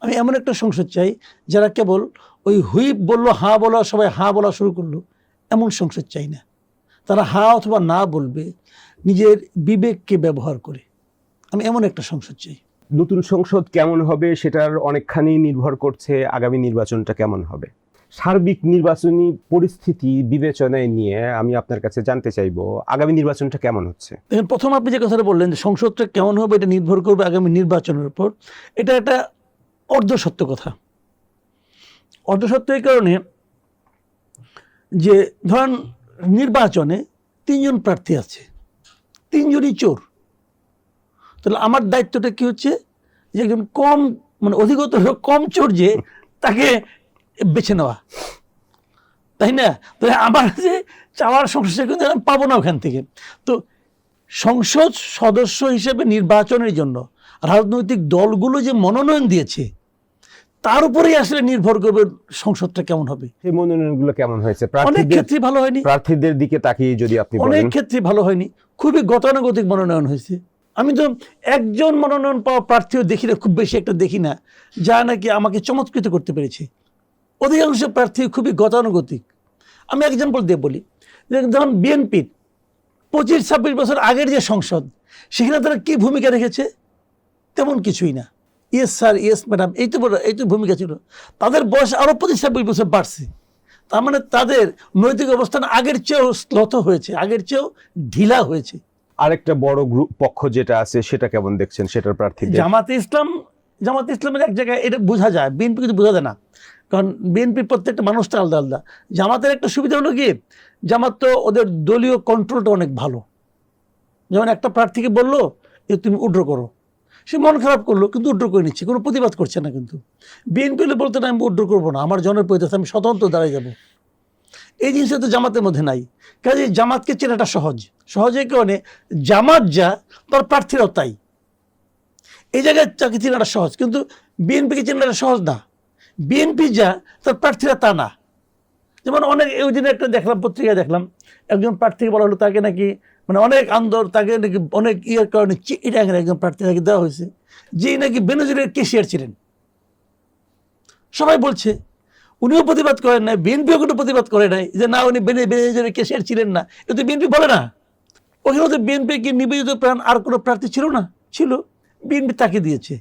আমি এমন একটা সংসদ চাই যারা কেবল ওই হুইপ বললো হাঁ বলা, সবাই হাঁ বলা শুরু করলো, এমন সংসদ চাই না। তারা হাঁ অথবা না বলবে নিজের বিবেককে ব্যবহার করে। আমি এমন একটা সংসদ চাই। নতুন সংসদ কেমন হবে সেটার অনেকখানি নির্ভর করছে আগামী নির্বাচনটা কেমন হবে। সার্বিক নির্বাচনী পরিস্থিতি বিবেচনায় নিয়ে আমি আপনার কাছে জানতে চাইবো আগামী নির্বাচনটা কেমন হচ্ছে। দেখেন, প্রথম আপনি যে কথাটা বললেন যে সংসদটা কেমন হবে এটা নির্ভর করবে আগামী নির্বাচনের উপর, এটা একটা অর্ধসত্য কথা। অর্ধসত্য এই কারণে যে ধরেন নির্বাচনে 3 জন প্রার্থী আছে, 3 জনই চোর। তাহলে আমার দায়িত্বটা কি হচ্ছে যে একজন কম মানে অধিকতর কম চোর যে তাকে বেছে নেওয়া, তাই না? তাহলে আমার যে চাওয়ার সংসদ কিন্তু আমি পাবো না ওখান থেকে। তো সংসদ সদস্য হিসেবে নির্বাচনের জন্য রাজনৈতিক দলগুলো যে মনোনয়ন দিয়েছে তার উপরেই আসলে নির্ভর করবে সংসদটা কেমন হবে। সেই মনোনয়নগুলো কেমন হয়েছে? অনেক ক্ষেত্রে ভালো হয়নি। প্রার্থীদের দিকে তাকিয়ে যদি আপনি বলেন। অনেক ক্ষেত্রে ভালো হয়নি, খুবই গতানুগতিক মনোনয়ন হয়েছে। আমি তো একজন মনোনয়ন পাওয়া প্রার্থীও দেখি না, খুব বেশি একটা দেখি না যা নাকি আমাকে চমৎকৃত করতে পেরেছে। অধিকাংশ প্রার্থী খুবই গতানুগতিক। আমি এক্সাম্পল দিয়ে বলি, যেমন বিএনপির 25-26 বছর আগের যে সংসদ, সেখানে তারা কি ভূমিকা রেখেছে? তেমন কিছুই না। ইয়েস স্যার, ইয়েস ম্যাডাম, এই তো ভূমিকা ছিল। তাদের বয়স আরও 25-26 বছর বাড়ছে। তার মানে তাদের নৈতিক অবস্থান আগের চেয়েও শ্লথ হয়েছে, আগের চেয়েও ঢিলা হয়েছে। আরেকটা বড় গ্রুপ পক্ষ যেটা আছে সেটা কেমন দেখছেন সেটার প্রার্থীদের? জামাতে ইসলামের এক জায়গায় এটা বোঝা যায়, বিএনপি কিন্তু বোঝা যায় না, কারণ বিএনপির প্রত্যেকটা মানুষটা আলাদা আলাদা। জামাতের একটা সুবিধা হলো কি, জামাত তো ওদের দলীয় কন্ট্রোলটা অনেক ভালো। যেমন একটা প্রার্থীকে বললো যে তুমি উড্র করো, সে মন খারাপ করলো কিন্তু উড্র করে নিচ্ছে, কোনো প্রতিবাদ করছে না। কিন্তু বিএনপি হলে বলতে না, আমি উড্র করবো না, আমার জনপ্রিয়তা আছে, আমি স্বতন্ত্র দাঁড়িয়ে যাবো। এই জিনিসটা তো জামাতের মধ্যে নাই। কাজে জামাতকে চেনাটা সহজের কারণে জামাত যা তার প্রার্থীরাও তাই। এই জায়গায় তাকে চেনাটা সহজ, কিন্তু বিএনপিকে চেনাটা সহজ না। বিএনপি যা তার প্রার্থীরা তা না। যেমন অনেক ওই দিনে একটা দেখলাম, পত্রিকায় দেখলাম, একজন প্রার্থীকে বলা হলো তাকে নাকি মানে অনেক আন্দোলন, তাকে নাকি অনেক ইয়ের কারণে চিটাগাংয়ের একজন প্রার্থী নাকি দেওয়া হয়েছে, যেই নাকি বেনজিরের কেশিয়ার ছিলেন। সবাই বলছে, উনিও প্রতিবাদ করেন নাই, বিএনপিও কোনো প্রতিবাদ করে নাই যে না উনি বেনজিরের কেশিয়ার ছিলেন না। কিন্তু বিএনপি বলে না, ওখানে তো বিএনপি কি নিবেদিত প্রাণ আর কোনো প্রার্থী ছিল না? ছিল, বিএনপি তাকে দিয়েছে।